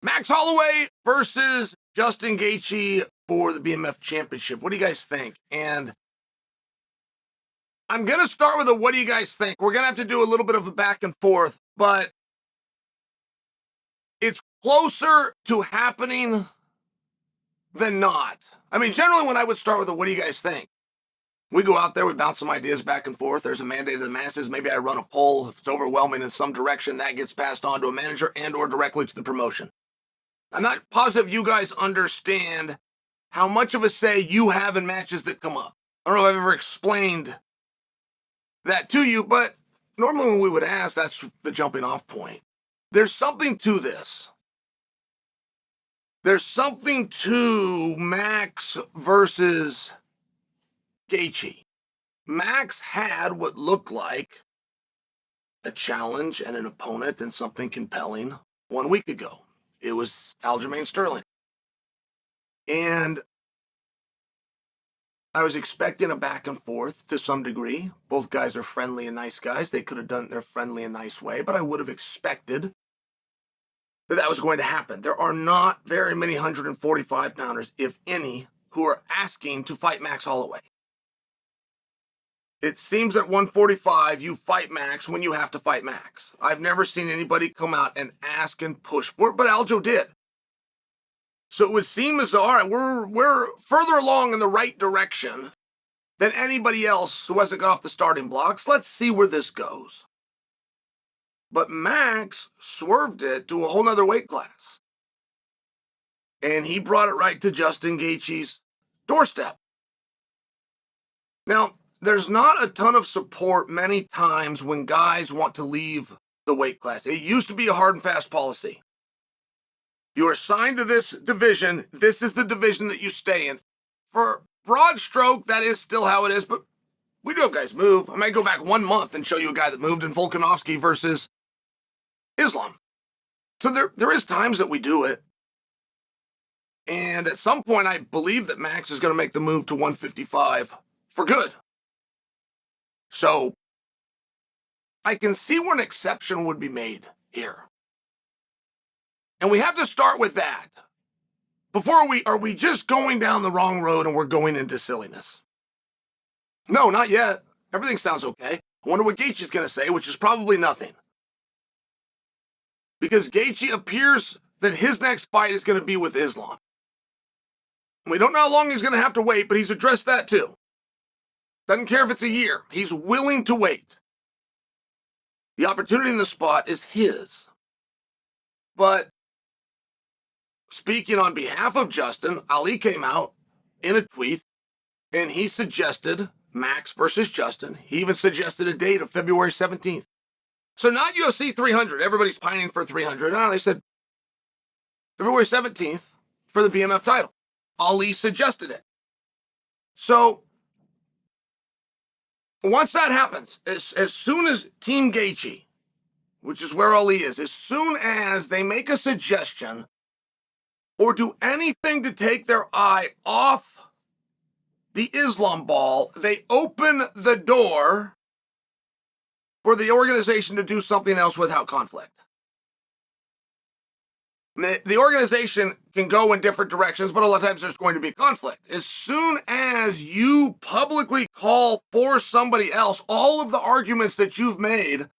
Max Holloway versus Justin Gaethje for the BMF championship. What do you guys think? And I'm going to start with a what do you guys think? We're going to have to do a little bit of a back and forth, but it's closer to happening than not. I mean, generally when I would start with a what do you guys think? We go out there, we bounce some ideas back and forth. There's a mandate of the masses. Maybe I run a poll. If it's overwhelming in some direction, that gets passed on to a manager and or directly to the promotion. I'm not positive you guys understand how much of a say you have in matches that come up. I don't know if I've ever explained that to you, but normally when we would ask, that's the jumping off point. There's something to this. There's something to Max versus Gaethje. Max had what looked like a challenge and an opponent and something compelling 1 week ago. It was Aljamain Sterling. And I was expecting a back and forth to some degree. Both guys are friendly and nice guys. They could have done it their friendly and nice way, but I would have expected that was going to happen. There are not very many 145-pounders, if any, who are asking to fight Max Holloway. It seems that 145, you fight Max when you have to fight Max. I've never seen anybody come out and ask and push for it, but Aljo did. So it would seem as though, all right, we're further along in the right direction than anybody else who hasn't got off the starting blocks. Let's see where this goes. But Max swerved it to a whole nother weight class. And he brought it right to Justin Gaethje's doorstep. Now, there's not a ton of support many times when guys want to leave the weight class. It used to be a hard and fast policy. You are signed to this division. This is the division that you stay in. For broad stroke, that is still how it is, but we do have guys move. I might go back 1 month and show you a guy that moved in Volkanovski versus Islam. So there is times that we do it. And at some point, I believe that Max is going to make the move to 155 for good. So I can see where an exception would be made here. And we have to start with that. Are we just going down the wrong road and we're going into silliness? No, not yet. Everything sounds okay. I wonder what Gaethje's going to say, which is probably nothing. Because Gaethje appears that his next fight is going to be with Islam. We don't know how long he's going to have to wait, but he's addressed that too. Doesn't care if it's a year. He's willing to wait. The opportunity in the spot is his. But speaking on behalf of Justin, Ali came out in a tweet and he suggested Max versus Justin. He even suggested a date of February 17th. So not UFC 300. Everybody's pining for 300. No, they said February 17th for the BMF title. Ali suggested it. So once that happens, as soon as Team Gaethje, which is where Ali is, as soon as they make a suggestion or do anything to take their eye off the Islam ball, they open the door for the organization to do something else without conflict. The organization can go in different directions, but a lot of times there's going to be conflict. As soon as you publicly call for somebody else, all of the arguments that you've made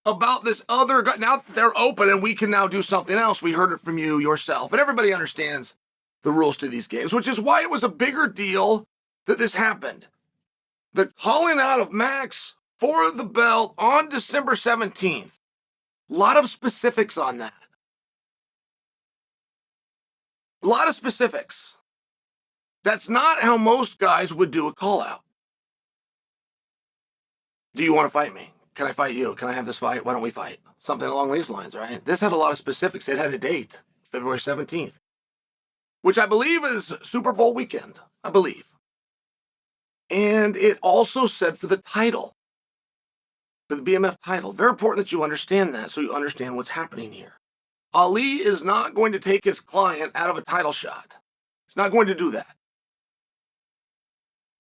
about this other guy, now they're open and we can now do something else. We heard it from you yourself. And everybody understands the rules to these games, which is why it was a bigger deal that this happened. The calling out of Max for the belt on December 17th. A lot of specifics on that. A lot of specifics. That's not how most guys would do a call out. Do you want to fight me? Can I fight you? Can I have this fight? Why don't we fight? Something along these lines, right? This had a lot of specifics. It had a date, February 17th, which I believe is Super Bowl weekend, I believe. And it also said for the title, for the BMF title. Very important that you understand that so you understand what's happening here. Ali is not going to take his client out of a title shot. He's not going to do that.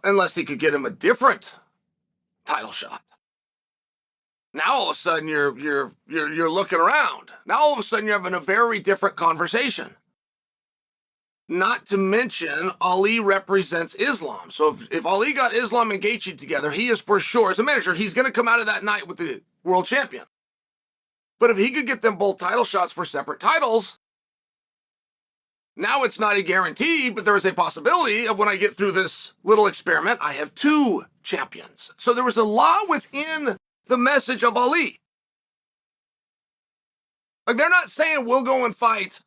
Unless he could get him a different title shot. Now all of a sudden you're looking around. Now all of a sudden you're having a very different conversation. Not to mention, Ali represents Islam. So if Ali got Islam and Gaethje together, he is for sure, as a manager, he's going to come out of that night with the world champion. But if he could get them both title shots for separate titles, now it's not a guarantee, but there is a possibility of when I get through this little experiment, I have 2 champions. So there was a lot within the message of Ali. Like, they're not saying we'll go and fight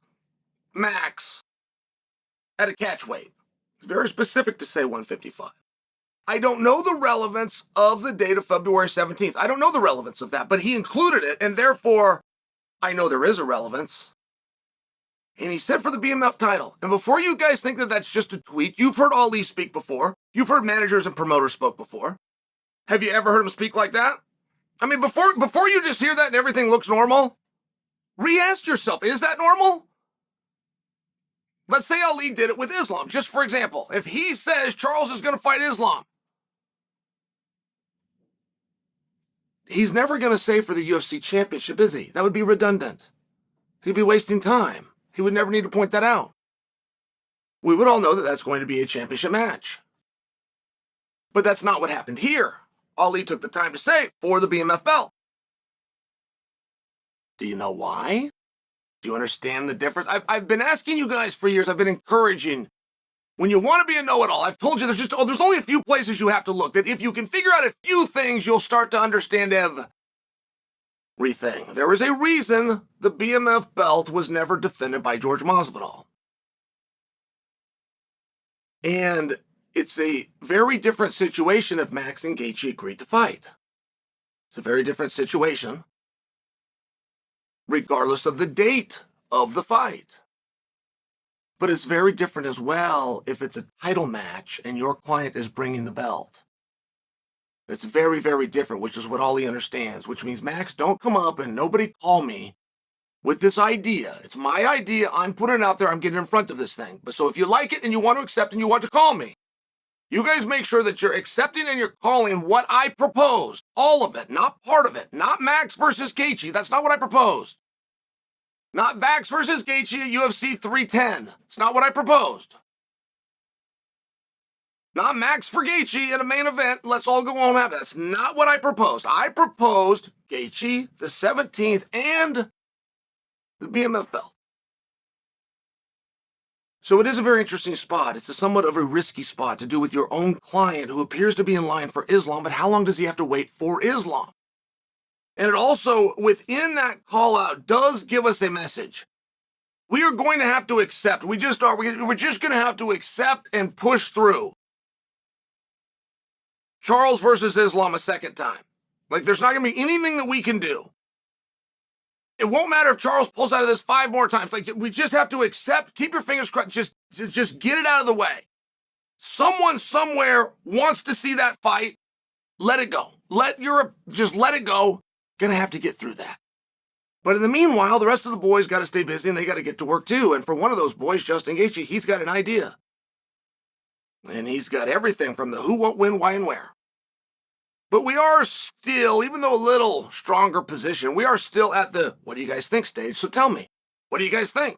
Max at a catch weight. It's very specific to say 155. I don't know the relevance of the date of February 17th. I don't know the relevance of that, but he included it, and therefore I know there is a relevance. And he said for the BMF title. And before you guys think that that's just a tweet, you've heard Ali speak before. You've heard managers and promoters spoke before. Have you ever heard him speak like that? I mean, before you just hear that and everything looks normal, re-ask yourself, is that normal? Let's say Ali did it with Islam, just for example. If he says Charles is going to fight Islam, he's never going to say for the UFC Championship, is he? That would be redundant. He'd be wasting time. He would never need to point that out. We would all know that that's going to be a championship match. But that's not what happened here. Ali took the time to say, for the BMF belt. Do you know why? Do you understand the difference? I've been asking you guys for years. I've been encouraging. When you want to be a know-it-all, I've told you there's only a few places you have to look. That if you can figure out a few things, you'll start to understand everything. There is a reason the BMF belt was never defended by George Masvidal. And it's a very different situation if Max and Gaethje agreed to fight. It's a very different situation, regardless of the date of the fight. But it's very different as well if it's a title match and your client is bringing the belt. It's very, very different, which is what Ali understands, which means, Max, don't come up and nobody call me with this idea. It's my idea. I'm putting it out there. I'm getting in front of this thing. But so if you like it and you want to accept and you want to call me, you guys make sure that you're accepting and you're calling what I proposed. All of it, not part of it. Not Max versus Gaethje. That's not what I proposed. Not Vax versus Gaethje at UFC 310. It's not what I proposed. Not Max for Gaethje in a main event. Let's all go on and have that. That's not what I proposed. I proposed Gaethje, the 17th, and the BMF belt. So it is a very interesting spot. It's somewhat of a risky spot to do with your own client who appears to be in line for Islam, but how long does he have to wait for Islam? And it also, within that call out, does give us a message. We are going to have to accept. We just are. We're just going to have to accept and push through Charles versus Islam a second time. Like, there's not going to be anything that we can do. It won't matter if Charles pulls out of this 5 more times. Like, we just have to accept, keep your fingers crossed, just get it out of the way. Someone somewhere wants to see that fight. Let it go. Just let it go. Gonna have to get through that. But in the meanwhile, the rest of the boys got to stay busy and they got to get to work too. And for one of those boys, Justin Gaethje, he's got an idea. And he's got everything from the who, what, when, why, and where. But we are still, even though a little stronger position, we are still at the what do you guys think stage. So tell me, what do you guys think?